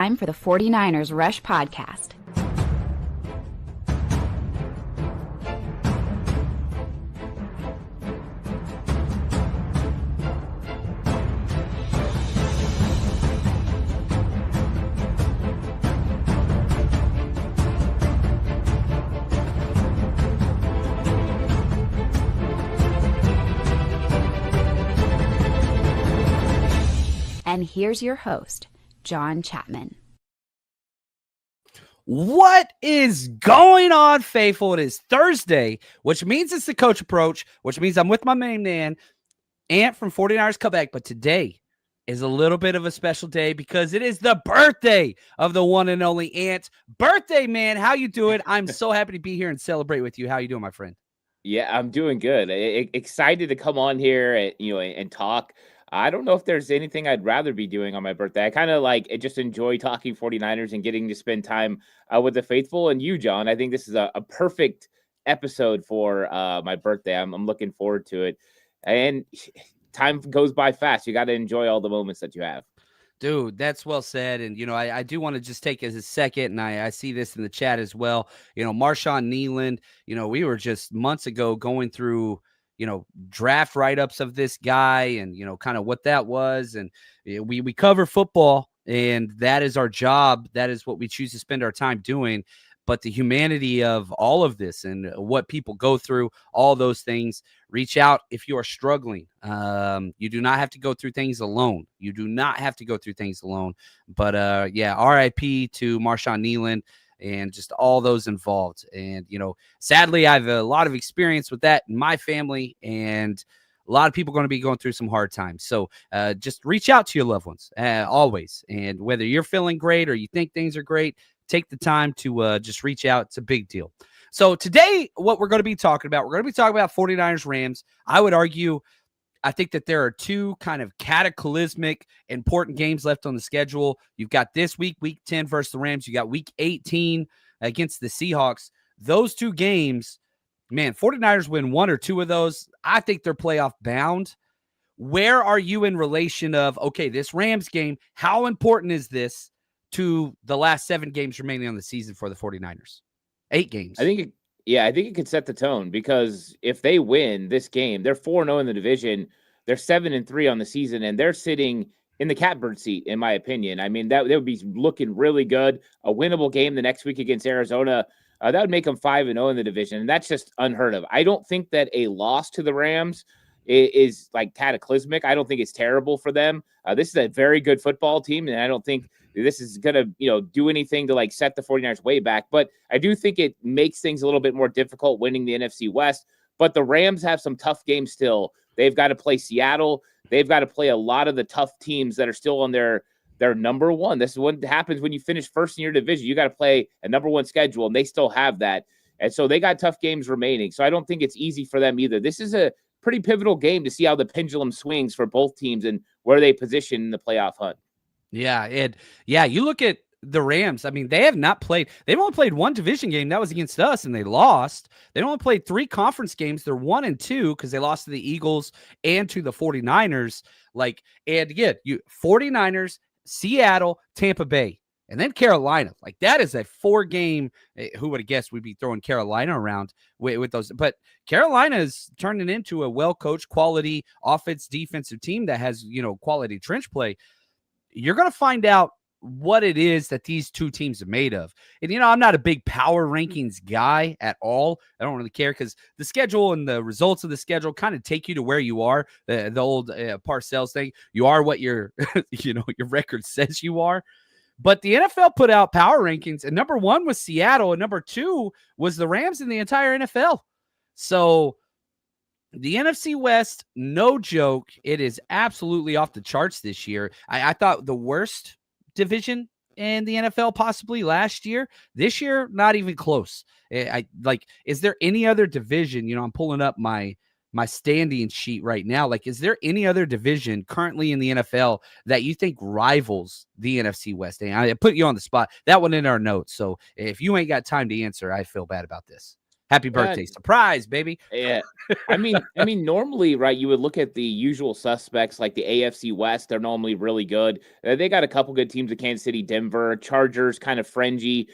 Time for the 49ers Rush Podcast. And here's your host, John Chapman. What is going on, faithful? It is Thursday, which means it's the coach approach, which means I'm with my main man, Ant from 49ers Cutback. But today is a little bit of a special day because it is the birthday of the one and only Ant. Birthday, man. How you doing? I'm so happy to be here and celebrate with you. How you doing, my friend? Yeah, I'm doing good. Excited to come on here and talk. I don't know if there's anything I'd rather be doing on my birthday. I kind of just enjoy talking 49ers and getting to spend time with the faithful and you, John. I think this is a perfect episode for my birthday. I'm looking forward to it. And time goes by fast. You got to enjoy all the moments that you have. Dude, that's well said. And, I do want to just take as a second, and I see this in the chat as well. Marshawn Kneeland, we were just months ago going through, draft write-ups of this guy and, kind of what that was. And we cover football, and that is our job. That is what we choose to spend our time doing. But the humanity of all of this and what people go through, all those things, reach out if you are struggling. You do not have to go through things alone. You do not have to go through things alone. But, RIP to Marshawn Kneeland and just all those involved. And, sadly, I have a lot of experience with that in my family, and a lot of people are going to be going through some hard times. So just reach out to your loved ones always. And whether you're feeling great or you think things are great, take the time to just reach out. It's a big deal. So today, what we're going to be talking about, we're going to be talking about 49ers Rams. I would argue, I think that there are two kind of cataclysmic important games left on the schedule. You've got this week, week 10 versus the Rams. You got week 18 against the Seahawks. Those two games, man, 49ers win one or two of those. I think they're playoff bound. Where are you in relation of, okay, this Rams game, how important is this to the last 7 games remaining on the season for the 49ers? 8 games. I think it could set the tone because if they win this game, they're 4-0 in the division. They're 7-3 on the season, and they're sitting in the catbird seat, in my opinion. I mean, that would be looking really good. A winnable game the next week against Arizona, that would make them 5-0 in the division, and that's just unheard of. I don't think that a loss to the Rams is like cataclysmic. I don't think it's terrible for them. This is a very good football team, and I don't think this is going to, do anything to set the 49ers way back. But I do think it makes things a little bit more difficult winning the NFC West. But the Rams have some tough games still. They've got to play Seattle. They've got to play a lot of the tough teams that are still on their number one. This is what happens when you finish first in your division. You got to play a number one schedule, and they still have that. And so they got tough games remaining. So I don't think it's easy for them either. This is a pretty pivotal game to see how the pendulum swings for both teams and where they position in the playoff hunt. Yeah, you look at the Rams. I mean, they've only played one division game. That was against us, and they lost. They only played 3 conference games. They're 1-2 because they lost to the Eagles and to the 49ers. And again, 49ers, Seattle, Tampa Bay, and then Carolina. That is a 4-game. Who would have guessed we'd be throwing Carolina around with those? But Carolina is turning into a well-coached, quality offense, defensive team that has, quality trench play. You're going to find out what it is that these two teams are made of. And, I'm not a big power rankings guy at all. I don't really care because the schedule and the results of the schedule kind of take you to where you are. The old Parcells thing. You are what your, your record says you are. But the NFL put out power rankings, and number 1 was Seattle, and number 2 was the Rams in the entire NFL. So the NFC West, no joke, it is absolutely off the charts this year. I thought the worst division in the NFL possibly last year. This year, not even close. Is there any other division? I'm pulling up my standing sheet right now. Is there any other division currently in the NFL that you think rivals the NFC West? And I put you on the spot. That one in our notes. So if you ain't got time to answer, I feel bad about this. Happy birthday. Surprise, baby. Yeah. I mean, normally, right, you would look at the usual suspects like the AFC West. They're normally really good. They got a couple good teams: of Kansas City, Denver, Chargers, kind of fringy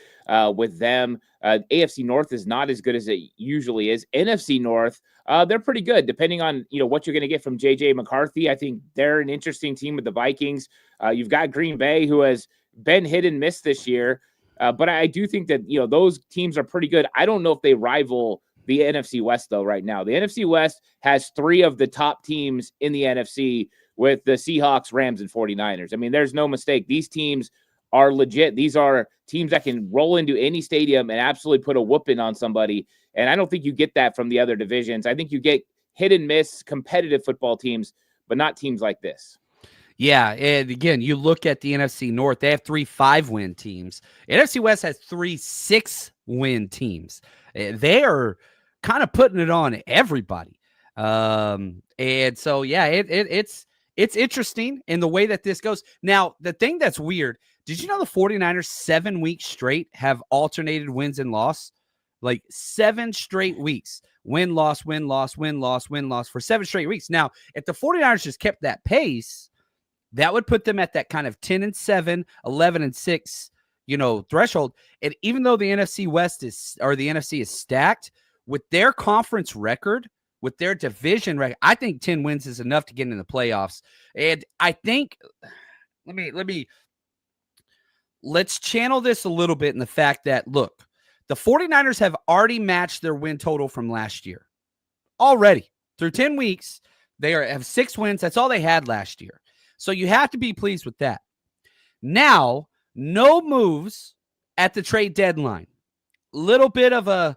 with them. AFC North is not as good as it usually is. NFC North, they're pretty good, depending on what you're going to get from JJ McCarthy. I think they're an interesting team with the Vikings. You've got Green Bay, who has been hit and miss this year, but I do think that those teams are pretty good. I don't know if they rival the NFC West, though, right now. The NFC West has 3 of the top teams in the NFC with the Seahawks, Rams, and 49ers. I mean, there's no mistake. These teams are legit. These are teams that can roll into any stadium and absolutely put a whooping on somebody. And I don't think you get that from the other divisions. I think you get hit and miss competitive football teams, but not teams like this. Yeah, and again, you look at the NFC North, they have 3 5-win teams. NFC West has 3 6-win teams. They are kind of putting it on everybody. And so, yeah, it's interesting in the way that this goes. Now, the thing that's weird, did you know the 49ers 7 weeks straight have alternated wins and loss? Like 7 straight weeks. Win, loss, win, loss, win, loss, win, loss for 7 straight weeks. Now, if the 49ers just kept that pace, that would put them at that kind of 10-7, 11-6, threshold. And even though the NFC West the NFC is stacked with their conference record, with their division record, I think 10 wins is enough to get into the playoffs. And I think, let's channel this a little bit in the fact that, look, the 49ers have already matched their win total from last year. Already. Through 10 weeks, they have 6 wins. That's all they had last year. So you have to be pleased with that. Now, no moves at the trade deadline. Little bit of a,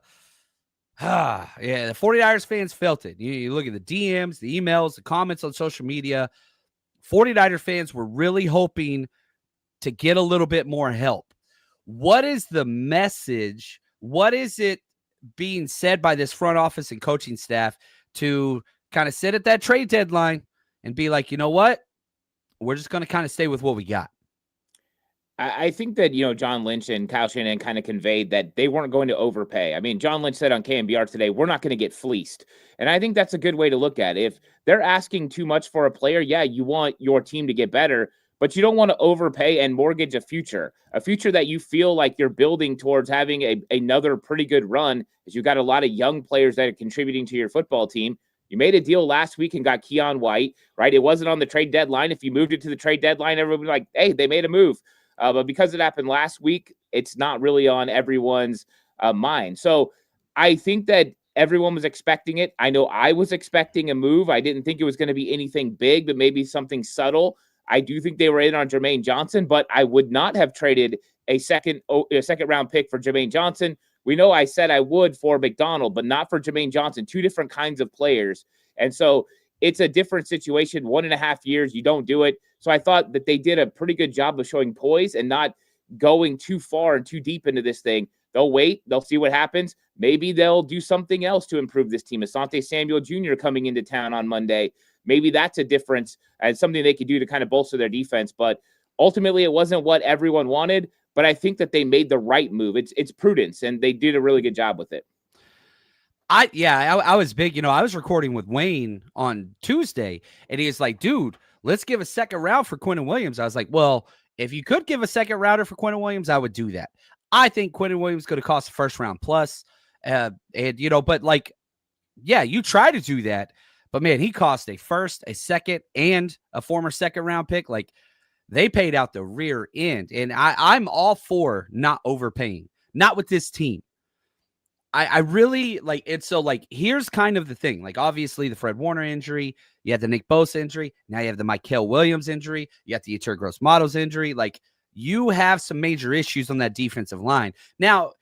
the 49ers fans felt it. You look at the DMs, the emails, the comments on social media. 49er fans were really hoping to get a little bit more help. What is the message? What is it being said by this front office and coaching staff to kind of sit at that trade deadline and be like, you know what? We're just going to kind of stay with what we got. I think that, John Lynch and Kyle Shanahan kind of conveyed that they weren't going to overpay. I mean, John Lynch said on KMBR today, we're not going to get fleeced. And I think that's a good way to look at it. If they're asking too much for a player, yeah, you want your team to get better, but you don't want to overpay and mortgage a future that you feel like you're building towards having another pretty good run, as you've got a lot of young players that are contributing to your football team. You made a deal last week and got Keon White, right? It wasn't on the trade deadline. If you moved it to the trade deadline, everyone would be like, hey, they made a move. But because it happened last week, it's not really on everyone's mind. So I think that everyone was expecting it. I know I was expecting a move. I didn't think it was going to be anything big, but maybe something subtle. I do think they were in on Jermaine Johnson, but I would not have traded a second round pick for Jermaine Johnson. We know I said I would for McDonald, but not for Jermaine Johnson. 2 different kinds of players. And so it's a different situation. 1.5 years, you don't do it. So I thought that they did a pretty good job of showing poise and not going too far and too deep into this thing. They'll wait. They'll see what happens. Maybe they'll do something else to improve this team. Asante Samuel Jr. coming into town on Monday. Maybe that's a difference and something they could do to kind of bolster their defense. But ultimately, it wasn't what everyone wanted. But I think that they made the right move. It's prudence, and they did a really good job with it. I was big. I was recording with Wayne on Tuesday, and he was like, dude, let's give a second round for Quinnen Williams. I was like, well, if you could give a second rounder for Quinnen Williams, I would do that. I think Quinnen Williams could have cost a first round plus. But you try to do that. But, man, he cost a first, a second, and a former second round pick. Like, they paid out the rear end. And I'm all for not overpaying. Not with this team. I really like it. So, here's kind of the thing. Like, obviously, the Fred Warner injury. You had the Nick Bosa injury. Now you have the Mykel Williams injury. You have the Yetur Gross-Matos injury. Like, you have some major issues on that defensive line. Now,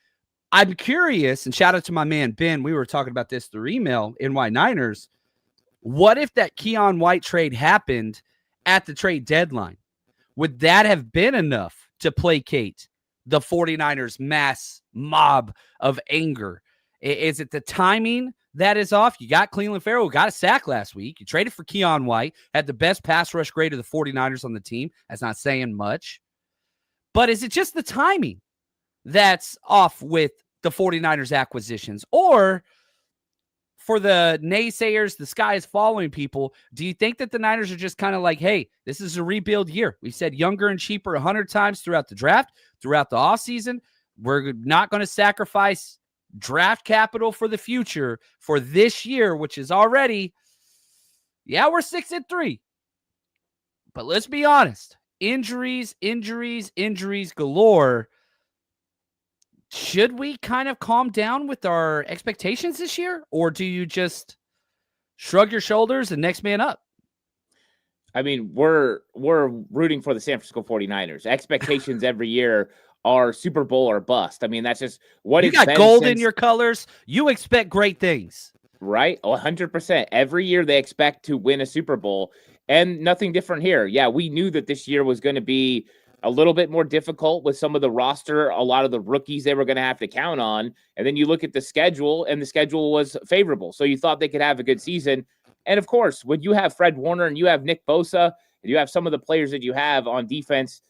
I'm curious, and shout out to my man, Ben. We were talking about this through email, NY Niners. What if that Keon White trade happened at the trade deadline? Would that have been enough to placate the 49ers mass mob of anger? Is it the timing that is off? You got Cleveland Farrell, who got a sack last week. You traded for Keon White, had the best pass rush grade of the 49ers on the team. That's not saying much. But is it just the timing that's off with the 49ers acquisitions? Or for the naysayers, the sky is falling people, do you think that the Niners are just kind of like, hey, this is a rebuild year? We said younger and cheaper 100 times throughout the draft, throughout the offseason. We're not going to sacrifice draft capital for the future for this year, which is already, yeah, we're 6-3. But let's be honest, injuries galore. Should we kind of calm down with our expectations this year? Or do you just shrug your shoulders and next man up? I mean, we're rooting for the San Francisco 49ers. Expectations every year are Super Bowl or bust. I mean, that's just what you it's got been gold in since, your colors. You expect great things. right? 100%. Every year they expect to win a Super Bowl, and nothing different here. Yeah, we knew that this year was going to be a little bit more difficult with some of the roster, a lot of the rookies they were going to have to count on. And then you look at the schedule, and the schedule was favorable. So you thought they could have a good season. And of course, when you have Fred Warner and you have Nick Bosa, and you have some of the players that you have on defense,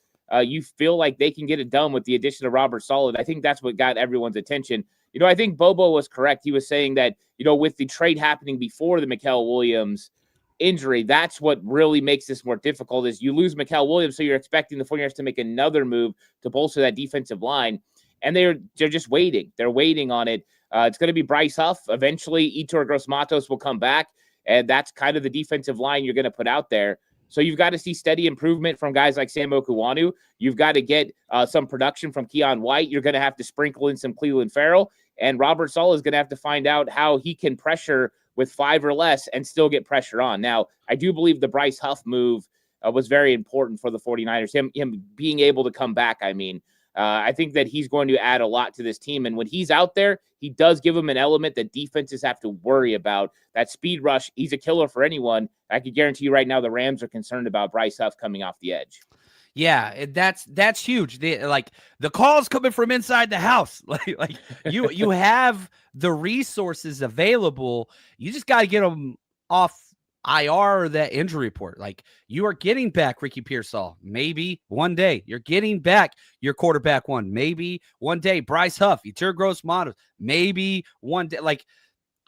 you feel like they can get it done with the addition of Robert Saleh. I think that's what got everyone's attention. You know, I think Bobo was correct. He was saying that, you know, with the trade happening before the Mikael Williams injury, that's what really makes this more difficult is you lose Mikael Williams, so you're expecting the 49ers to make another move to bolster that defensive line, and they're just waiting. They're waiting on it. It's going to be Bryce Huff. Eventually, Yetur Gross-Matos will come back, and that's kind of the defensive line you're going to put out there. So you've got to see steady improvement from guys like Sam Okuwanu. You've got to get some production from Keon White. You're going to have to sprinkle in some Cleveland Farrell, and Robert Saleh is going to have to find out how he can pressure with 5 or less and still get pressure on. Now, I do believe the Bryce Huff move was very important for the 49ers, him being able to come back. I mean, I think that he's going to add a lot to this team. And when he's out there, he does give them an element that defenses have to worry about. That speed rush, he's a killer for anyone. I can guarantee you right now the Rams are concerned about Bryce Huff coming off the edge. Yeah, that's huge. The calls coming from inside the house. Like you have the resources available. You just got to get them off IR or that injury report. Like you are getting back Ricky Pearsall, maybe one day. You're getting back your quarterback one, maybe one day. Bryce Huff, Yetur Gross-Matos, maybe one day. Like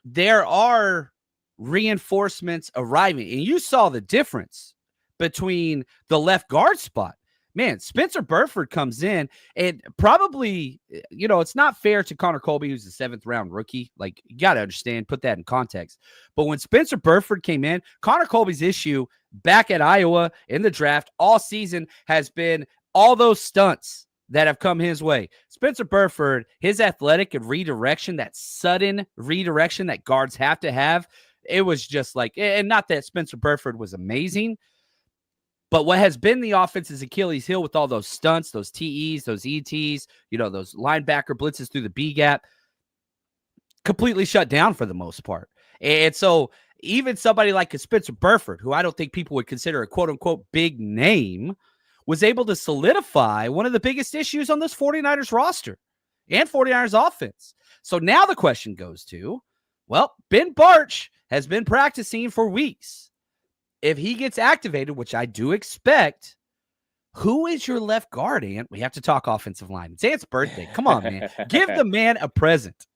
there are reinforcements arriving, and you saw the difference between the left guard spot. Man, Spencer Burford comes in and probably, you know, it's not fair to Connor Colby, who's the 7th round rookie. Like, you got to understand, put that in context. But when Spencer Burford came in, Connor Colby's issue back at Iowa in the draft all season has been all those stunts that have come his way. Spencer Burford, his athletic and redirection, that sudden redirection that guards have to have, it was just like, and not that Spencer Burford was amazing, but what has been the offense's Achilles heel with all those stunts, those TEs, those ETs, you know, those linebacker blitzes through the B gap, completely shut down for the most part. And so even somebody like a Spencer Burford, who I don't think people would consider a quote unquote big name, was able to solidify one of the biggest issues on this 49ers roster and 49ers offense. So now the question goes to, well, Ben Bartch has been practicing for weeks. If he gets activated, which I do expect, who is your left guard, Ant? We have to talk offensive line. It's Ant's birthday. Come on, man. Give the man a present.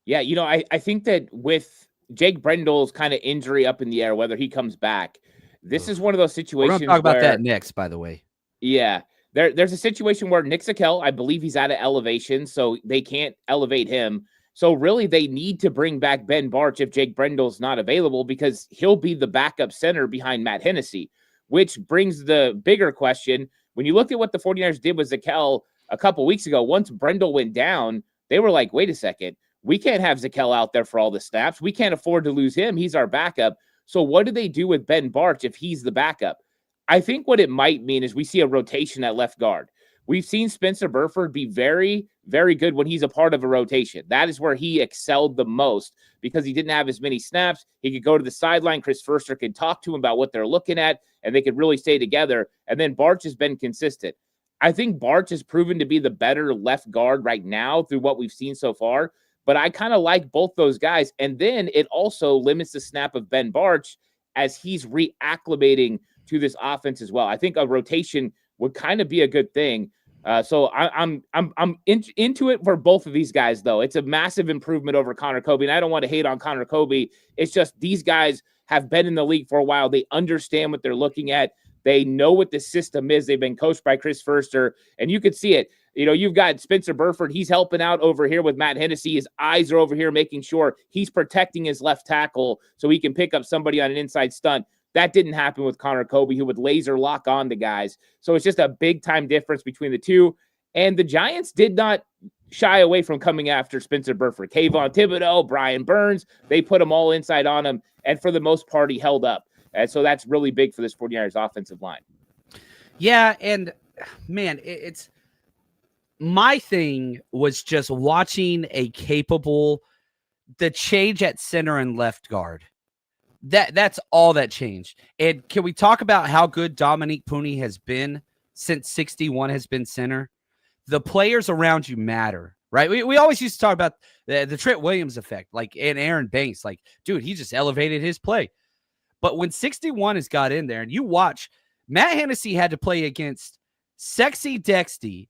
Yeah, you know, I think that with Jake Brendel's kind of injury up in the air, whether he comes back, this is one of those situations. We're going to talk about that next, by the way. Yeah. There's a situation where Nick Zakelj, I believe he's out of elevation, so they can't elevate him. So really, they need to bring back Ben Bartch if Jake Brendel's not available, because he'll be the backup center behind Matt Hennessy, which brings the bigger question. When you look at what the 49ers did with Zakelj a couple weeks ago, once Brendel went down, they were like, wait a second, we can't have Zakelj out there for all the snaps. We can't afford to lose him. He's our backup. So what do they do with Ben Bartch if he's the backup? I think what it might mean is we see a rotation at left guard. We've seen Spencer Burford be very, very good when he's a part of a rotation. That is where he excelled the most because he didn't have as many snaps. He could go to the sideline. Chris Foerster could talk to him about what they're looking at, and they could really stay together. And then Bartch has been consistent. I think Bartch has proven to be the better left guard right now through what we've seen so far. But I kind of like both those guys. And then it also limits the snap of Ben Bartch as he's reacclimating to this offense as well. I think a rotation would kind of be a good thing. I'm into it for both of these guys, though. It's a massive improvement over Connor Kobe, and I don't want to hate on Connor Kobe. It's just these guys have been in the league for a while. They understand what they're looking at. They know what the system is. They've been coached by Chris Foerster, and you could see it. You know, you've got Spencer Burford. He's helping out over here with Matt Hennessy. His eyes are over here making sure he's protecting his left tackle so he can pick up somebody on an inside stunt. That didn't happen with Connor Kobe, who would laser lock on the guys. So it's just a big time difference between the two. And the Giants did not shy away from coming after Spencer Burford. Kayvon Thibodeau, Brian Burns, they put them all inside on him. And for the most part, he held up. And so that's really big for this 49ers offensive line. Yeah, and man, it's my thing was just watching a capable, the change at center and left guard. That's all that changed. And can we talk about how good Dominique Pooney has been since 61 has been center? The players around you matter, right? We always used to talk about the Trent Williams effect, like, and Aaron Banks. Like, dude, he just elevated his play. But when 61 has got in there, and you watch, Matt Hennessy had to play against Sexy Dexter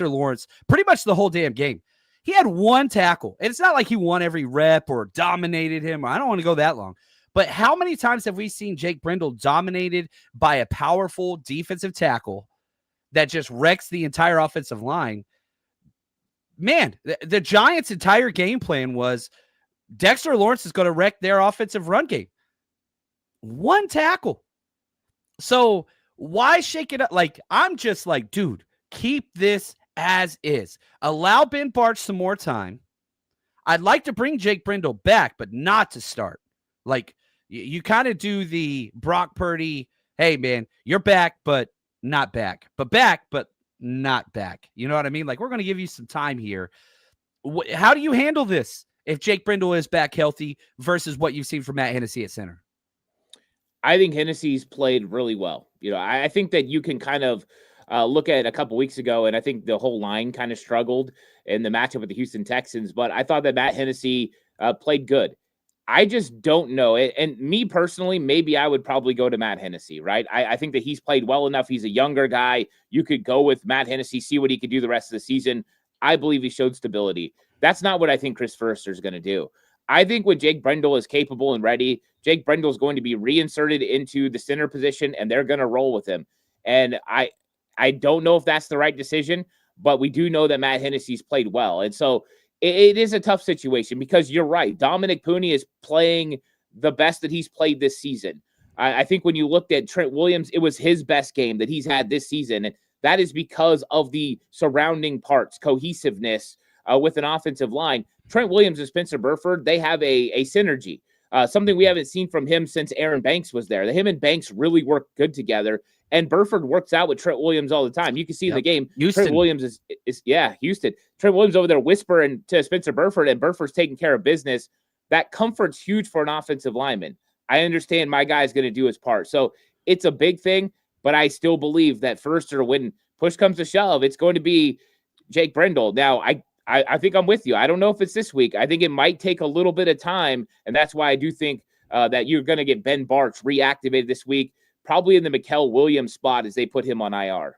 Lawrence pretty much the whole damn game. He had one tackle, and it's not like he won every rep or dominated him. I don't want to go that long. But how many times have we seen Jake Brendel dominated by a powerful defensive tackle that just wrecks the entire offensive line? Man, the Giants' entire game plan was Dexter Lawrence is going to wreck their offensive run game. One tackle. So why shake it up? Like, I'm just like, dude, keep this as is. Allow Ben Bartch some more time. I'd like to bring Jake Brendel back, but not to start. Like, you kind of do the Brock Purdy, hey, man, you're back, but not back. But back, but not back. You know what I mean? Like, we're going to give you some time here. How do you handle this if Jake Brendel is back healthy versus what you've seen from Matt Hennessy at center? I think Hennessy's played really well. You know, I think that you can kind of look at it a couple weeks ago, and I think the whole line kind of struggled in the matchup with the Houston Texans, but I thought that Matt Hennessy played good. I just don't know. And me personally, maybe I would probably go to Matt Hennessy, right? I think that he's played well enough. He's a younger guy. You could go with Matt Hennessy, see what he could do the rest of the season. I believe he showed stability. That's not what I think Chris Foerster is going to do. I think when Jake Brendel is capable and ready, Jake Brendel is going to be reinserted into the center position, and they're going to roll with him. And I don't know if that's the right decision, but we do know that Matt Hennessy's played well. And so it is a tough situation because you're right. Dominic Pooney is playing the best that he's played this season. I think when you looked at Trent Williams, it was his best game that he's had this season. And that is because of the surrounding parts, cohesiveness with an offensive line. Trent Williams and Spencer Burford, they have a synergy, something we haven't seen from him since Aaron Banks was there. Him and Banks really work good together. And Burford works out with Trent Williams all the time. You can see in the game, Houston. Trent Williams is Houston. Trent Williams over there whispering to Spencer Burford, and Burford's taking care of business. That comfort's huge for an offensive lineman. I understand my guy's going to do his part. So it's a big thing, but I still believe that Foerster, when push comes to shove, it's going to be Jake Brendel. Now, I think I'm with you. I don't know if it's this week. I think it might take a little bit of time, and that's why I do think that you're going to get Ben Bartch reactivated this week, probably in the Mikael Williams spot as they put him on IR.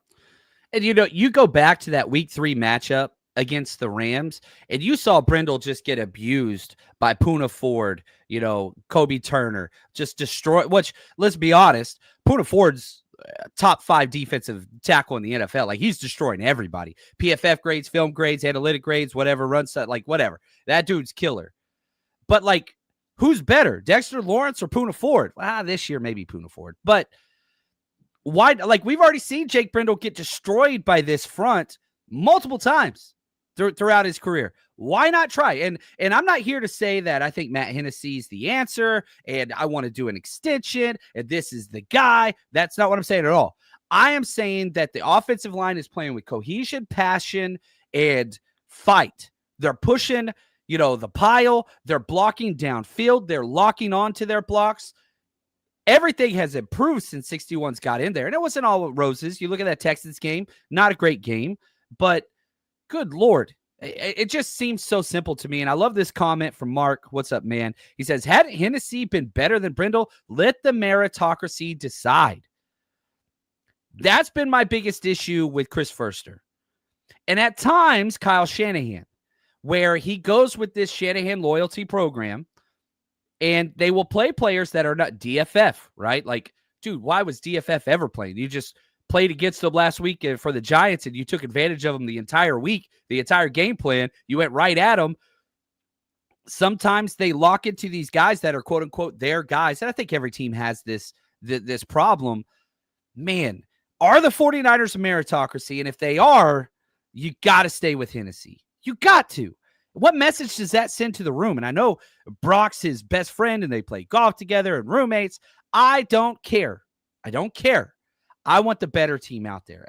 And, you know, you go back to that week 3 matchup against the Rams, and you saw Brendel just get abused by Poona Ford, you know, Kobe Turner, just destroy, which, let's be honest, Poona Ford's top 5 defensive tackle in the NFL. Like, he's destroying everybody. PFF grades, film grades, analytic grades, whatever, run set, like, whatever. That dude's killer. But, like, who's better, Dexter Lawrence or Poona Ford? This year, maybe Poona Ford. But why? Like, we've already seen Jake Brendel get destroyed by this front multiple times throughout his career. Why not try? And I'm not here to say that I think Matt Hennessy is the answer and I want to do an extension and this is the guy. That's not what I'm saying at all. I am saying that the offensive line is playing with cohesion, passion, and fight. They're pushing, you know, the pile. They're blocking downfield. They're locking onto their blocks. Everything has improved since 61's got in there. And it wasn't all roses. You look at that Texans game, not a great game, but good Lord. It just seems so simple to me. And I love this comment from Mark. What's up, man? He says, had Hennessy been better than Brendel, let the meritocracy decide. That's been my biggest issue with Chris Foerster. And at times, Kyle Shanahan, where he goes with this Shanahan loyalty program, and they will play players that are not DFF, right? Like, dude, why was DFF ever playing? You just played against them last week for the Giants, and you took advantage of them the entire week, the entire game plan. You went right at them. Sometimes they lock into these guys that are quote unquote their guys. And I think every team has this problem. Man, are the 49ers a meritocracy? And if they are, you got to stay with Hennessy. You got to. What message does that send to the room? And I know Brock's his best friend and they play golf together and roommates. I don't care. I don't care. I want the better team out there.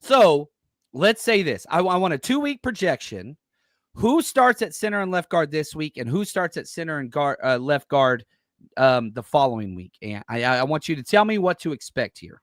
So let's say this. I want a 2-week projection. Who starts at center and left guard this week, and who starts at center and left guard the following week? And I want you to tell me what to expect here.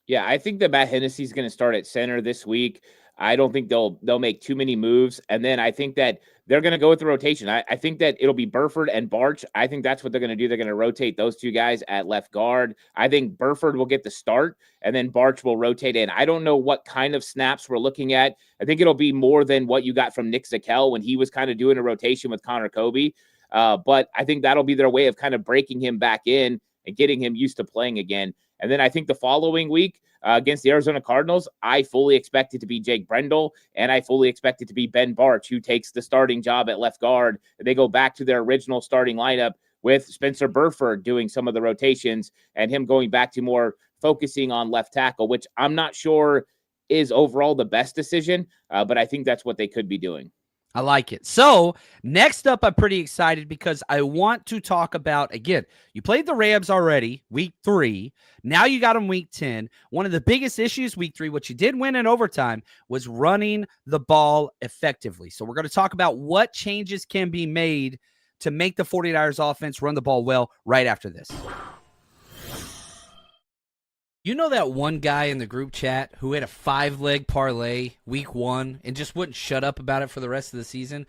Yeah, I think that Matt Hennessy is going to start at center this week. I don't think they'll make too many moves. And then I think that they're going to go with the rotation. I think that it'll be Burford and Barch. I think that's what they're going to do. They're going to rotate those two guys at left guard. I think Burford will get the start, and then Barch will rotate in. I don't know what kind of snaps we're looking at. I think it'll be more than what you got from Nick Zakelj when he was kind of doing a rotation with Connor Kobe. But I think that'll be their way of kind of breaking him back in and getting him used to playing again. And then I think the following week against the Arizona Cardinals, I fully expect it to be Jake Brendel, and I fully expect it to be Ben Barch, who takes the starting job at left guard. They go back to their original starting lineup with Spencer Burford doing some of the rotations and him going back to more focusing on left tackle, which I'm not sure is overall the best decision, but I think that's what they could be doing. I like it. So next up, I'm pretty excited because I want to talk about, again, you played the Rams already, week 3. Now you got them week 10. One of the biggest issues week 3, which you did win in overtime, was running the ball effectively. So we're going to talk about what changes can be made to make the 49ers offense run the ball well right after this. You know that one guy in the group chat who had a 5-leg parlay week 1 and just wouldn't shut up about it for the rest of the season?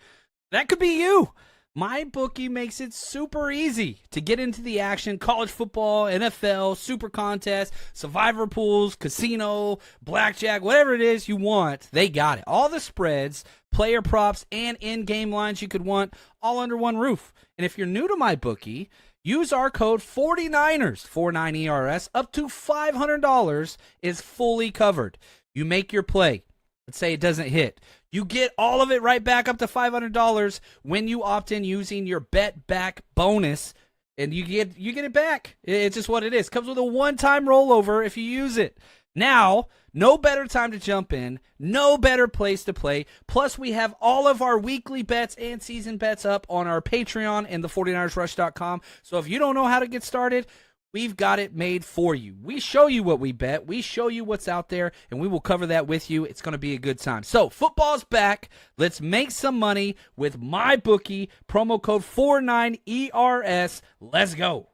That could be you. My bookie makes it super easy to get into the action. College football, NFL, super contest, survivor pools, casino, blackjack, whatever it is you want, they got it. All the spreads, player props, and in-game lines you could want all under one roof. And if you're new to my bookie, use our code 49ers, 49ERS, up to $500 is fully covered. You make your play. Let's say it doesn't hit. You get all of it right back up to $500 when you opt in using your bet back bonus, and you get it back. It's just what it is. Comes with a one-time rollover if you use it. Now, no better time to jump in, no better place to play. Plus, we have all of our weekly bets and season bets up on our Patreon and the 49ersrush.com. So if you don't know how to get started, we've got it made for you. We show you what we bet. We show you what's out there, and we will cover that with you. It's going to be a good time. So football's back. Let's make some money with my bookie. Promo code 49ERS. Let's go.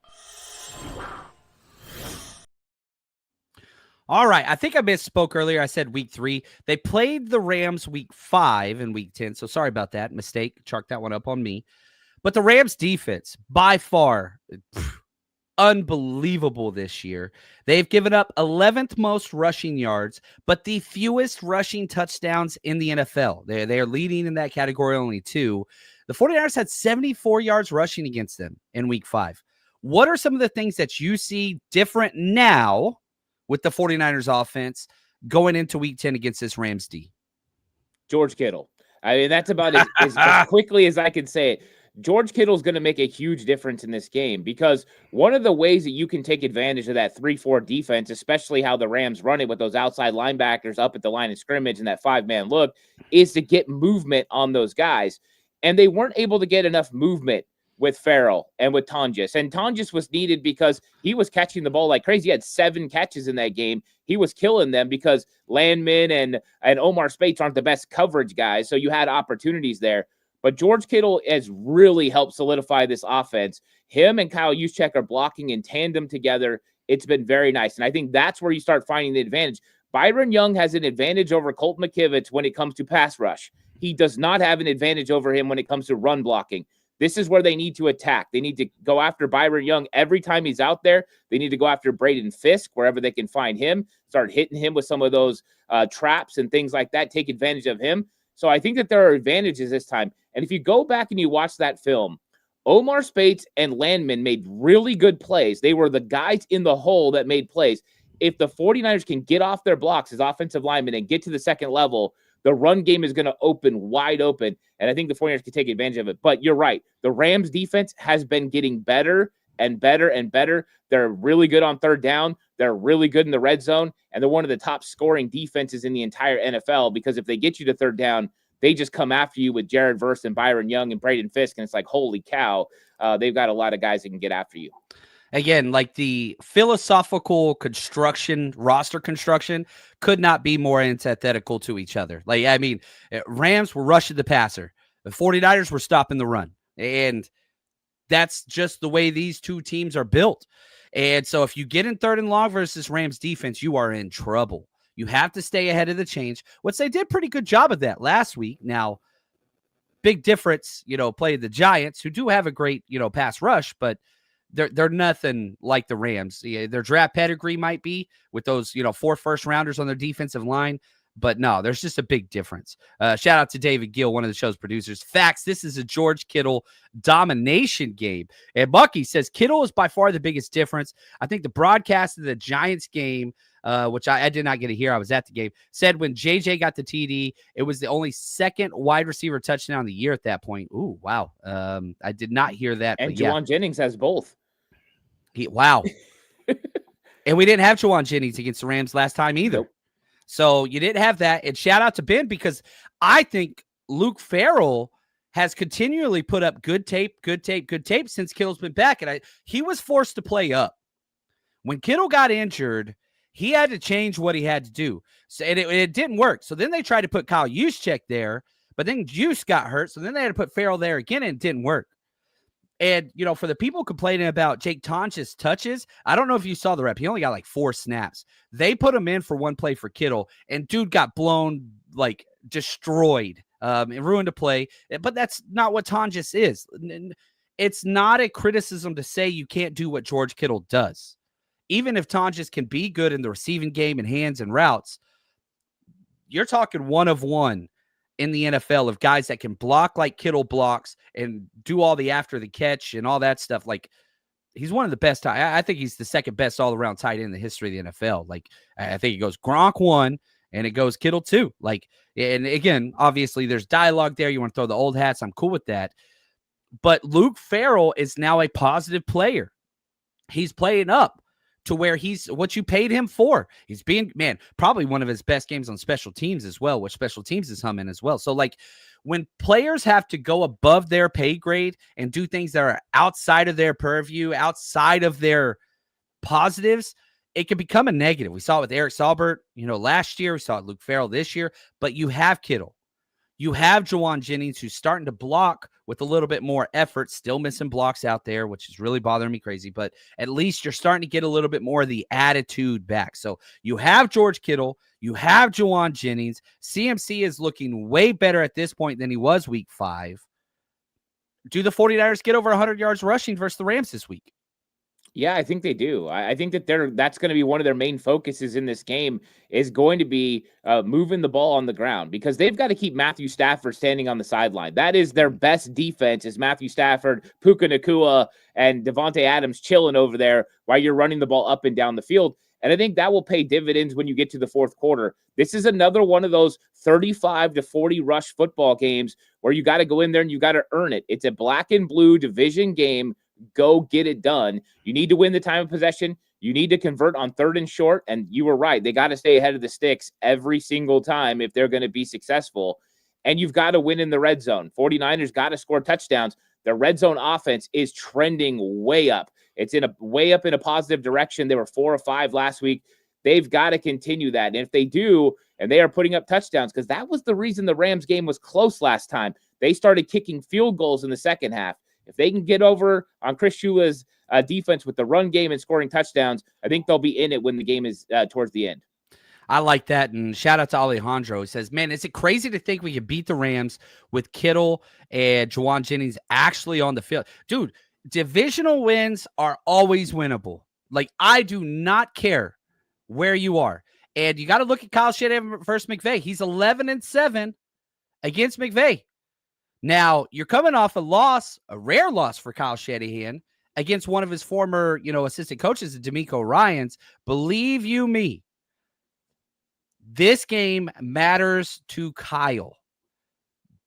All right, I think I misspoke earlier. I said week 3. They played the Rams week 5 and week 10, so sorry about that. Mistake. Chalk that one up on me. But the Rams defense, by far, unbelievable this year. They've given up 11th most rushing yards, but the fewest rushing touchdowns in the NFL. They are leading in that category, only 2. The 49ers had 74 yards rushing against them in week 5. What are some of the things that you see different now with the 49ers offense going into week 10 against this Rams D? George Kittle. I mean, that's about as quickly as I can say it. George Kittle is going to make a huge difference in this game because one of the ways that you can take advantage of that 3-4 defense, especially how the Rams run it with those outside linebackers up at the line of scrimmage and that 5-man look, is to get movement on those guys. And they weren't able to get enough movement with Farrell and with Tonjes. And Tonjes was needed because he was catching the ball like crazy. He had 7 catches in that game. He was killing them because Landman and Omar Spates aren't the best coverage guys. So you had opportunities there. But George Kittle has really helped solidify this offense. Him and Kyle Juszczyk are blocking in tandem together. It's been very nice. And I think that's where you start finding the advantage. Byron Young has an advantage over Colt McKivitz when it comes to pass rush. He does not have an advantage over him when it comes to run blocking. This is where they need to attack. They need to go after Byron Young every time he's out there. They need to go after Braden Fisk wherever they can find him, start hitting him with some of those traps and things like that, take advantage of him. So I think that there are advantages this time. And if you go back and you watch that film, Omar Spates and Landman made really good plays. They were the guys in the hole that made plays. If the 49ers can get off their blocks as offensive linemen and get to the second level, the run game is going to open wide open, and I think the 49ers can take advantage of it. But you're right. The Rams defense has been getting better and better and better. They're really good on third down. They're really good in the red zone, and they're one of the top scoring defenses in the entire NFL because if they get you to third down, they just come after you with Jared Verse and Byron Young and Braden Fisk, and it's like, holy cow, they've got a lot of guys that can get after you. Again, like the philosophical construction, roster construction could not be more antithetical to each other. Like, I mean, Rams were rushing the passer. The 49ers were stopping the run. And that's just the way these two teams are built. And so if you get in third and long versus Rams defense, you are in trouble. You have to stay ahead of the change, which they did pretty good job of that last week. Now, big difference, played the Giants, who do have a great, pass rush, but they're nothing like the Rams. Yeah, their draft pedigree might be with those, 4 first rounders on their defensive line. But no, there's just a big difference. Shout out to David Gill, one of the show's producers. Facts, this is a George Kittle domination game. And Bucky says Kittle is by far the biggest difference. I think the broadcast of the Giants game, which I did not get to hear, I was at the game, said when JJ got the TD, it was the only second wide receiver touchdown of the year at that point. Ooh, wow. I did not hear that. And Juwan Jennings has both. Wow. And we didn't have Juwan Jennings against the Rams last time either. Nope. So you didn't have that. And shout out to Ben because I think Luke Farrell has continually put up good tape since Kittle's been back. And he was forced to play up. When Kittle got injured, he had to change what he had to do. So and it didn't work. So then they tried to put Kyle Juszczyk there, but then Juice got hurt. So then they had to put Farrell there again, and it didn't work. And, for the people complaining about Jake Tonch's touches, I don't know if you saw the rep. He only got like 4 snaps. They put him in for one play for Kittle, and dude got blown, like destroyed, and ruined a play. But that's not what Tonjes is. It's not a criticism to say you can't do what George Kittle does. Even if Tonjes can be good in the receiving game and hands and routes, you're talking one of one in the NFL of guys that can block like Kittle blocks and do all the after the catch and all that stuff. Like, he's one of the best. I think he's the second best all around tight end in the history of the NFL. Like, I think it goes Gronk 1 and it goes Kittle 2. Like, and again, obviously there's dialogue there. You want to throw the old hats. I'm cool with that. But Luke Farrell is now a positive player. He's playing up to where he's what you paid him for. He's being, probably one of his best games on special teams as well, which special teams is humming as well. So like when players have to go above their pay grade and do things that are outside of their purview, outside of their positives, it can become a negative. We saw it with Eric Saubert, last year. We saw it with Luke Farrell this year, but you have Kittle. You have Juwan Jennings, who's starting to block with a little bit more effort, still missing blocks out there, which is really bothering me crazy. But at least you're starting to get a little bit more of the attitude back. So you have George Kittle. You have Juwan Jennings. CMC is looking way better at this point than he was week 5. Do the 49ers get over 100 yards rushing versus the Rams this week? Yeah, I think they do. I think that that's going to be one of their main focuses in this game is going to be moving the ball on the ground because they've got to keep Matthew Stafford standing on the sideline. That is their best defense is Matthew Stafford, Puka Nacua, and Devontae Adams chilling over there while you're running the ball up and down the field. And I think that will pay dividends when you get to the fourth quarter. This is another one of those 35 to 40 rush football games where you got to go in there and you got to earn it. It's a black and blue division game. Go get it done. You need to win the time of possession. You need to convert on 3rd and short. And you were right. They got to stay ahead of the sticks every single time if they're going to be successful. And you've got to win in the red zone. 49ers got to score touchdowns. The red zone offense is trending way up. It's way up in a positive direction. They were 4 or 5 last week. They've got to continue that. And if they do, and they are putting up touchdowns, because that was the reason the Rams game was close last time. They started kicking field goals in the second half. If they can get over on Chris Shula's defense with the run game and scoring touchdowns, I think they'll be in it when the game is towards the end. I like that. And shout out to Alejandro. He says, man, is it crazy to think we could beat the Rams with Kittle and Juwan Jennings actually on the field? Dude, divisional wins are always winnable. Like, I do not care where you are. And you got to look at Kyle Shanahan versus McVay. He's 11-7 against McVay. Now, you're coming off a loss, a rare loss for Kyle Shanahan against one of his former, assistant coaches, D'Amico Ryans. Believe you me, this game matters to Kyle.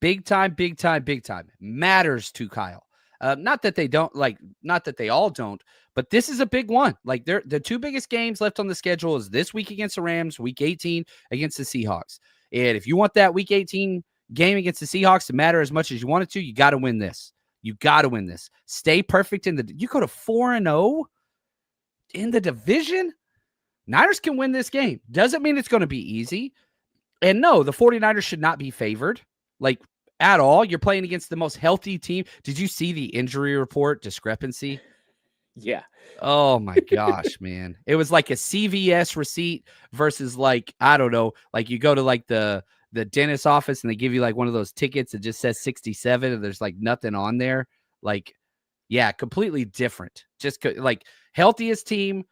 Big time, big time, big time. Matters to Kyle. Not that they all don't, but this is a big one. Like, the two biggest games left on the schedule is this week against the Rams, week 18 against the Seahawks. And if you want that week 18 game against the Seahawks to matter as much as you want it to, you got to win this. You got to win this. Stay perfect you go to 4-0 in the division. Niners can win this game. Doesn't mean it's going to be easy. And no, the 49ers should not be favored, like, at all. You're playing against the most healthy team. Did you see the injury report discrepancy? Yeah. Oh my gosh, man. It was like a CVS receipt versus, like, I don't know, like you go to like the dentist office and they give you like one of those tickets that just says 67 and there's like nothing on there. Like, yeah, completely different. Just like healthiest team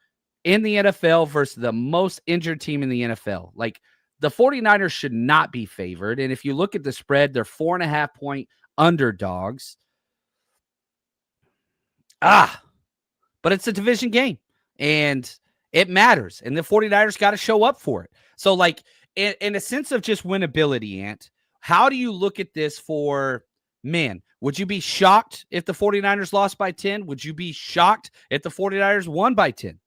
in the NFL versus the most injured team in the NFL. Like, the 49ers should not be favored. And if you look at the spread, they're 4.5-point underdogs. But it's a division game and it matters. And the 49ers got to show up for it. So, like, in a sense of just winnability, Ant, how do you look at this for, man, would you be shocked if the 49ers lost by 10? Would you be shocked if the 49ers won by 10?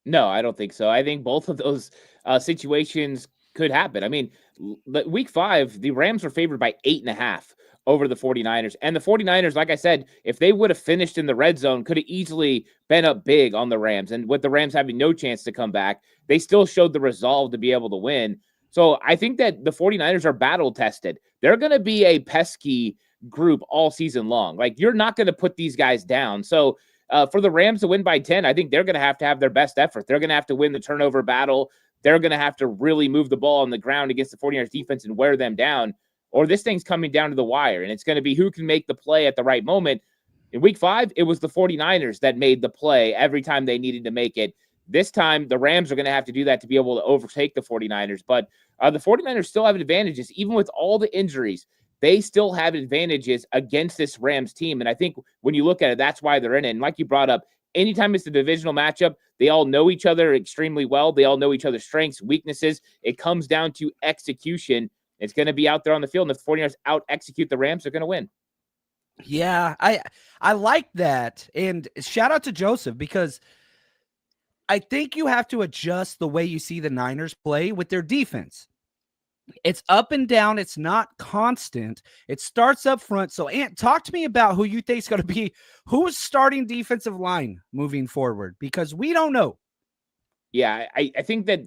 No, I don't think so. I think both of those situations could happen. I mean, week 5, the Rams were favored by 8.5 over the 49ers. And the 49ers, like I said, if they would have finished in the red zone, could have easily been up big on the Rams. And with the Rams having no chance to come back, they still showed the resolve to be able to win. So I think that the 49ers are battle tested. They're going to be a pesky group all season long. Like, you're not going to put these guys down. So for the Rams to win by 10, I think they're going to have their best effort. They're going to have to win the turnover battle. They're going to have to really move the ball on the ground against the 49ers defense and wear them down, or this thing's coming down to the wire, and it's going to be who can make the play at the right moment. In week 5, it was the 49ers that made the play every time they needed to make it. This time, the Rams are going to have to do that to be able to overtake the 49ers, but the 49ers still have advantages. Even with all the injuries, they still have advantages against this Rams team, and I think when you look at it, that's why they're in it. And like you brought up, anytime it's a divisional matchup, they all know each other extremely well. They all know each other's strengths, weaknesses. It comes down to execution. It's going to be out there on the field, and if the 49ers out-execute the Rams, they're going to win. Yeah, I like that. And shout out to Joseph, because I think you have to adjust the way you see the Niners play with their defense. It's up and down. It's not constant. It starts up front. So, Ant, talk to me about who you think is going to be who's starting defensive line moving forward, because we don't know. Yeah, I think that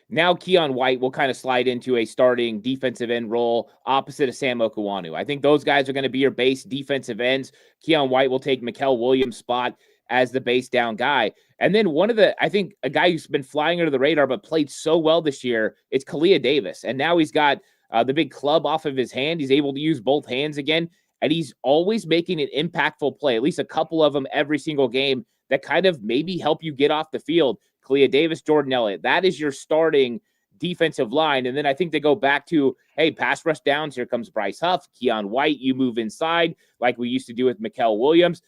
now Keon White will kind of slide into a starting defensive end role opposite of Sam Okuwanu. I think those guys are going to be your base defensive ends. Keon White will take Mykal Williams' spot as the base down guy. And then I think a guy who's been flying under the radar but played so well this year, it's Kalia Davis. And now he's got the big club off of his hand. He's able to use both hands again. And he's always making an impactful play, at least a couple of them every single game that kind of maybe help you get off the field. Kalia Davis, Jordan Elliott, that is your starting defensive line. And then I think they go back to, hey, pass rush downs. Here comes Bryce Huff, Keon White. You move inside like we used to do with Mykal Williams.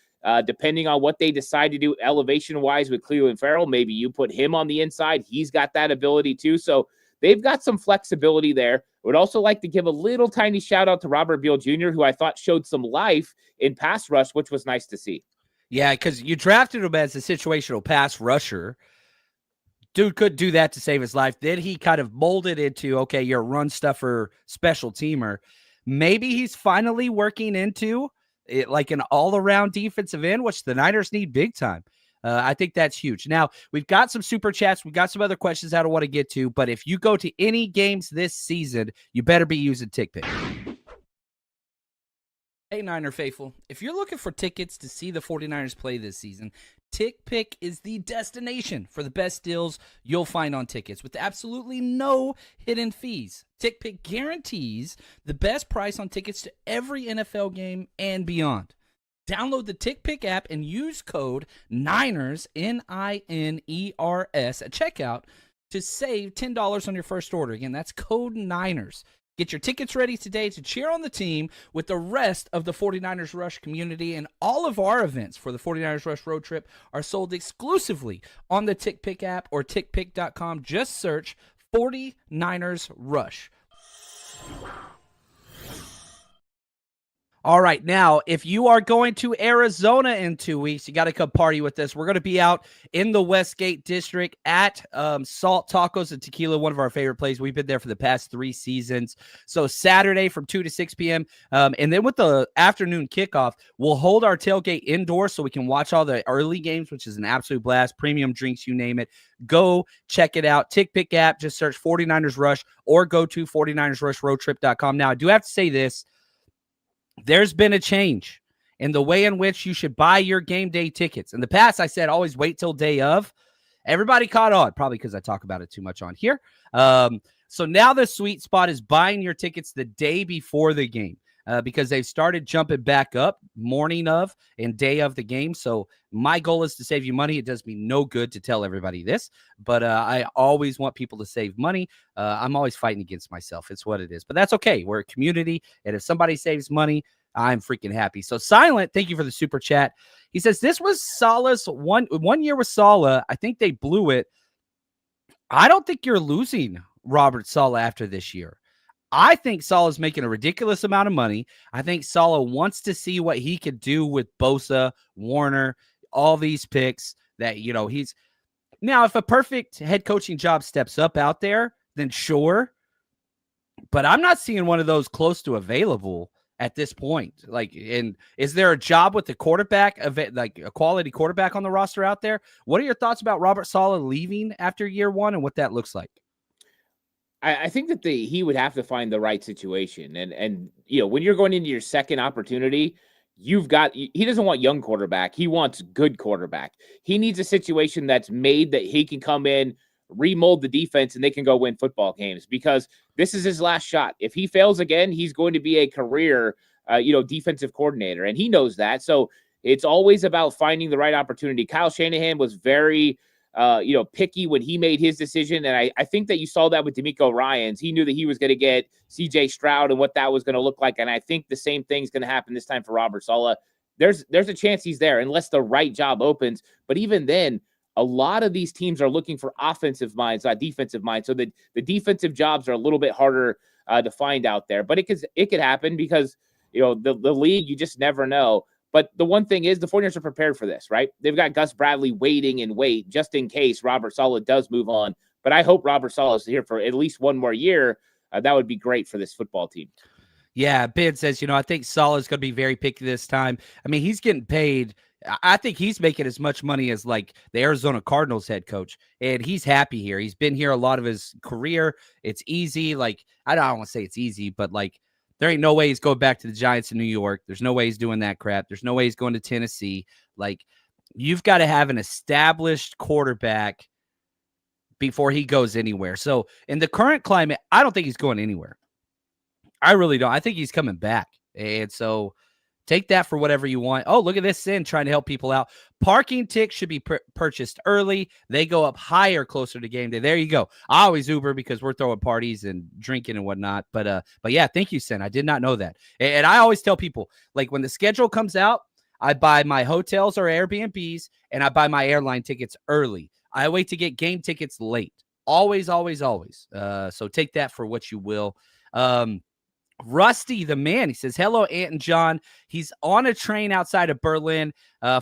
Depending on what they decide to do elevation-wise with Cleveland Farrell, maybe you put him on the inside. He's got that ability too. So they've got some flexibility there. I would also like to give a little tiny shout-out to Robert Beal Jr., who I thought showed some life in pass rush, which was nice to see. Yeah, because you drafted him as a situational pass rusher. Dude could do that to save his life. Then he kind of molded into, okay, you're a run stuffer special teamer. Maybe he's finally working into it like an all-around defensive end, which the Niners need big time. I think that's huge. Now, we've got some super chats. We've got some other questions I don't want to get to, but if you go to any games this season, you better be using TickPick. Hey, Niner faithful, if you're looking for tickets to see the 49ers play this season, TickPick is the destination for the best deals you'll find on tickets with absolutely no hidden fees. TickPick guarantees the best price on tickets to every NFL game and beyond. Download the TickPick app and use code NINERS, NINERS, at checkout to save $10 on your first order. Again, that's code NINERS. Get your tickets ready today to cheer on the team with the rest of the 49ers Rush community, and all of our events for the 49ers Rush road trip are sold exclusively on the TickPick app or tickpick.com. Just search 49ers Rush. All right, now, if you are going to Arizona in 2 weeks, you got to come party with us. We're going to be out in the Westgate District at Salt Tacos and Tequila, one of our favorite places. We've been there for the past 3 seasons. So Saturday from 2 to 6 p.m. And then with the afternoon kickoff, we'll hold our tailgate indoors so we can watch all the early games, which is an absolute blast. Premium drinks, you name it. Go check it out. TickPick app, just search 49ers Rush or go to 49ersRushRoadTrip.com. Now, I do have to say this. There's been a change in the way in which you should buy your game day tickets. In the past, I said always wait till day of. Everybody caught on, probably because I talk about it too much on here. So now the sweet spot is buying your tickets the day before the game because they've started jumping back up morning of and day of the game. So my goal is to save you money. It does me no good to tell everybody this, but I always want people to save money. I'm always fighting against myself. It's what it is, but that's okay. We're a community, and if somebody saves money, I'm freaking happy. So Silent, thank you for the super chat. He says, this was Salah's one year with Salah. I think they blew it. I don't think you're losing Robert Saleh after this year. I think Salah's making a ridiculous amount of money. I think Saleh wants to see what he could do with Bosa, Warner, all these picks that, he's now, if a perfect head coaching job steps up out there, then sure. But I'm not seeing one of those close to available at this point. And is there a job with the quarterback, like a quality quarterback on the roster out there? What are your thoughts about Robert Saleh leaving after year one and what that looks like? I think that he would have to find the right situation. And when you're going into your second opportunity, he doesn't want young quarterback. He wants good quarterback. He needs a situation that's made that he can come in, remold the defense, and they can go win football games, because this is his last shot. If he fails again, he's going to be a career, defensive coordinator, and he knows that. So it's always about finding the right opportunity. Kyle Shanahan was very, picky when he made his decision. And I think that you saw that with DeMeco Ryans. He knew that he was going to get CJ Stroud and what that was going to look like. And I think the same thing's going to happen this time for Robert Saleh. There's a chance he's there unless the right job opens. But even then, a lot of these teams are looking for offensive minds, not defensive minds. So the defensive jobs are a little bit harder to find out there. But it could happen because, the league, you just never know. But the one thing is the 49ers are prepared for this, right? They've got Gus Bradley waiting and wait just in case Robert Saleh does move on. But I hope Robert Saleh is here for at least one more year. That would be great for this football team. Yeah, Ben says, I think Saleh is going to be very picky this time. I mean, he's getting paid. I think he's making as much money as like the Arizona Cardinals head coach, and he's happy here. He's been here a lot of his career. It's easy. Like, I don't want to say it's easy, but like, there ain't no way he's going back to the Giants in New York. There's no way he's doing that crap. There's no way he's going to Tennessee. Like, you've got to have an established quarterback before he goes anywhere. So in the current climate, I don't think he's going anywhere. I really don't. I think he's coming back. And so take that for whatever you want. Oh, look at this Sin trying to help people out. Parking tickets should be purchased early. They go up higher closer to game day. There you go. I always Uber because we're throwing parties and drinking and whatnot. But yeah, thank you, Sin. I did not know that. And I always tell people, like, when the schedule comes out, I buy my hotels or Airbnbs and I buy my airline tickets early. I wait to get game tickets late. Always, always, always. So take that for what you will. Rusty, the man, he says, hello, Ant and John. He's on a train outside of Berlin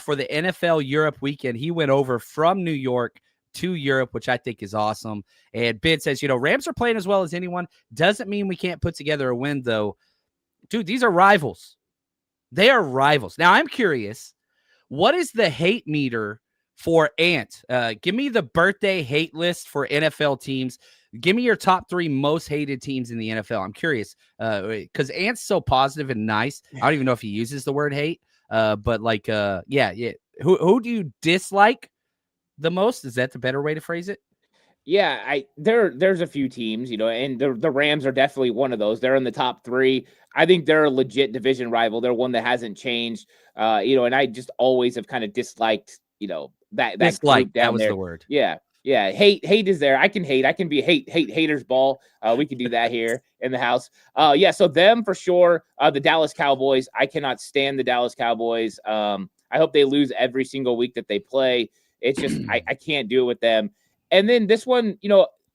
for the NFL Europe weekend. He went over from New York to Europe, which I think is awesome. And Ben says, Rams are playing as well as anyone. Doesn't mean we can't put together a win, though. Dude, these are rivals. They are rivals. Now, I'm curious, what is the hate meter for Ant? Give me the birthday hate list for NFL teams. Give me your top 3 most hated teams in the NFL. I'm curious because Ant's so positive and nice. I don't even know if he uses the word hate, but like, yeah. Who do you dislike the most? Is that the better way to phrase it? Yeah, there's a few teams, and the Rams are definitely one of those. They're in the top 3. I think they're a legit division rival. They're one that hasn't changed. And I just always have kind of disliked, that Dislike, group down that was there. the word. Yeah. Yeah, hate is there. I can hate. I can be haters ball. We can do that here in the house. Yeah, so them for sure. The Dallas Cowboys. I cannot stand the Dallas Cowboys. I hope they lose every single week that they play. It's just I can't do it with them. And then this one,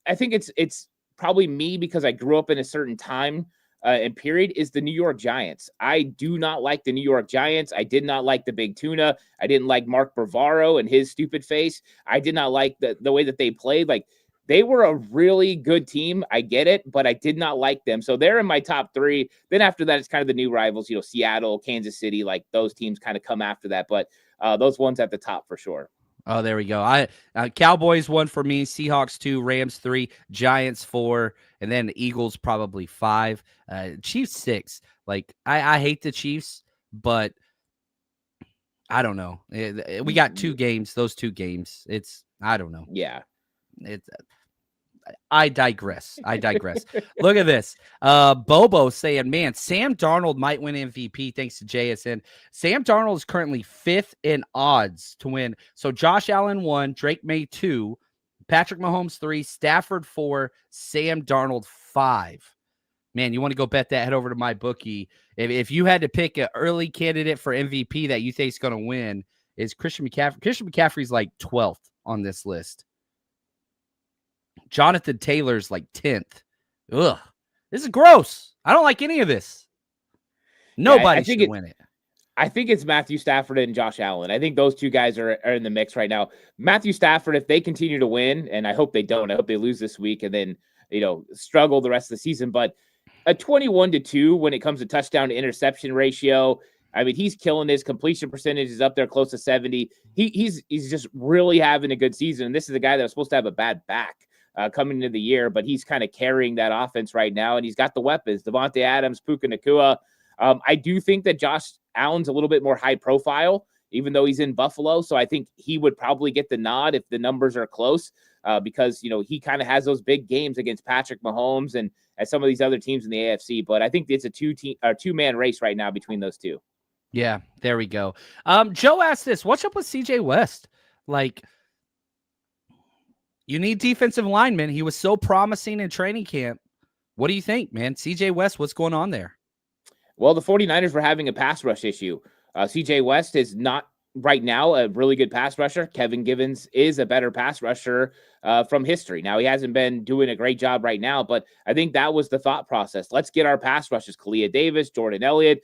I think it's probably me because I grew up in a certain time and period is the New York Giants. I do not like the New York Giants. I did not like the Big Tuna. I didn't like Mark Bavaro and his stupid face. I did not like the way that they played. Like, they were a really good team. I get it, but I did not like them. So they're in my top 3. Then after that, it's kind of the new rivals, Seattle, Kansas City, like those teams kind of come after that. But those ones at the top for sure. Oh, there we go. Cowboys 1 for me, Seahawks 2, Rams 3, Giants 4, and then the Eagles probably 5, Chiefs 6. Like, I hate the Chiefs, but I don't know. We got 2 games. Those 2 games. I don't know. Yeah. I digress. Look at this. Bobo saying, man, Sam Darnold might win MVP thanks to JSN. Sam Darnold is currently 5th in odds to win. So Josh Allen 1, Drake May 2, Patrick Mahomes 3, Stafford 4, Sam Darnold 5. Man, you want to go bet that? Head over to my bookie. If you had to pick an early candidate for MVP that you think is going to win, is Christian McCaffrey. Christian McCaffrey's like 12th on this list. Jonathan Taylor's like 10th. Ugh. This is gross. I don't like any of this. Nobody should win it. I think it's Matthew Stafford and Josh Allen. I think those 2 guys are in the mix right now. Matthew Stafford, if they continue to win, and I hope they don't, I hope they lose this week and then, struggle the rest of the season. But a 21-2 when it comes to touchdown to interception ratio, I mean, he's killing his completion percentage is up there close to 70. He's just really having a good season. And this is a guy that was supposed to have a bad back coming into the year, but he's kind of carrying that offense right now, and he's got the weapons. Devontae Adams, Puka Nacua. I do think that Josh Allen's a little bit more high profile, even though he's in Buffalo. So I think he would probably get the nod if the numbers are close because, he kind of has those big games against Patrick Mahomes and some of these other teams in the AFC. But I think it's a 2-man race right now between those 2. Yeah, there we go. Joe asked this, what's up with CJ West? Like, you need defensive linemen. He was so promising in training camp. What do you think, man? CJ West, what's going on there? Well, the 49ers were having a pass rush issue. CJ West is not right now a really good pass rusher. Kevin Givens is a better pass rusher from history. Now, he hasn't been doing a great job right now, but I think that was the thought process. Let's get our pass rushers, Kalia Davis, Jordan Elliott,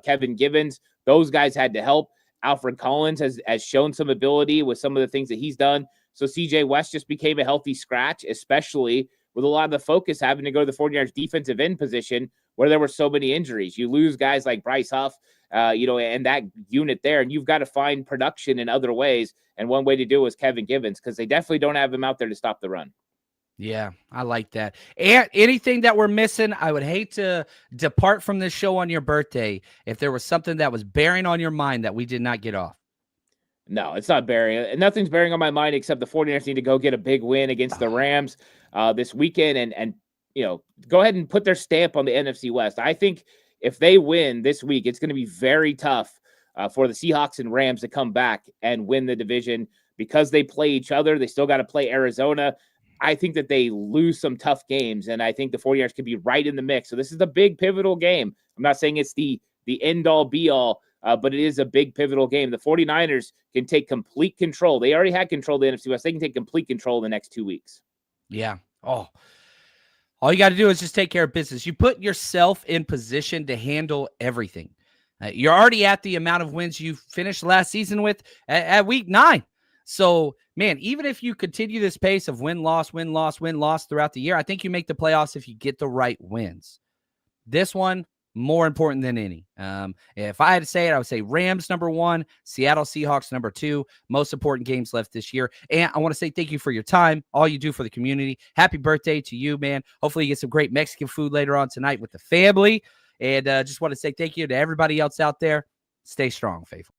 Kevin Givens. Those guys had to help. Alfred Collins has shown some ability with some of the things that he's done. So CJ West just became a healthy scratch, especially with a lot of the focus having to go to the 49ers defensive end position where there were so many injuries. You lose guys like Bryce Huff, and that unit there, and you've got to find production in other ways. And one way to do it was Kevin Givens because they definitely don't have him out there to stop the run. Yeah, I like that. And anything that we're missing, I would hate to depart from this show on your birthday if there was something that was bearing on your mind that we did not get off. No, it's not bearing. Nothing's bearing on my mind except the 49ers need to go get a big win against the Rams this weekend and go ahead and put their stamp on the NFC West. I think if they win this week, it's going to be very tough for the Seahawks and Rams to come back and win the division because they play each other. They still got to play Arizona. I think that they lose some tough games, and I think the 49ers could be right in the mix. So this is a big pivotal game. I'm not saying it's the end-all, be-all, but it is a big pivotal game. The 49ers can take complete control. They already had control of the NFC West. They can take complete control in the next 2 weeks. Yeah. Oh, all you got to do is just take care of business. You put yourself in position to handle everything. You're already at the amount of wins you finished last season with at week 9. So, man, even if you continue this pace of win-loss throughout the year, I think you make the playoffs if you get the right wins. This one, more important than any. If I had to say it, I would say Rams number 1, Seattle Seahawks number 2. Most important games left this year. And I want to say thank you for your time, all you do for the community. Happy birthday to you, man. Hopefully you get some great Mexican food later on tonight with the family. And just want to say thank you to everybody else out there. Stay strong, faithful.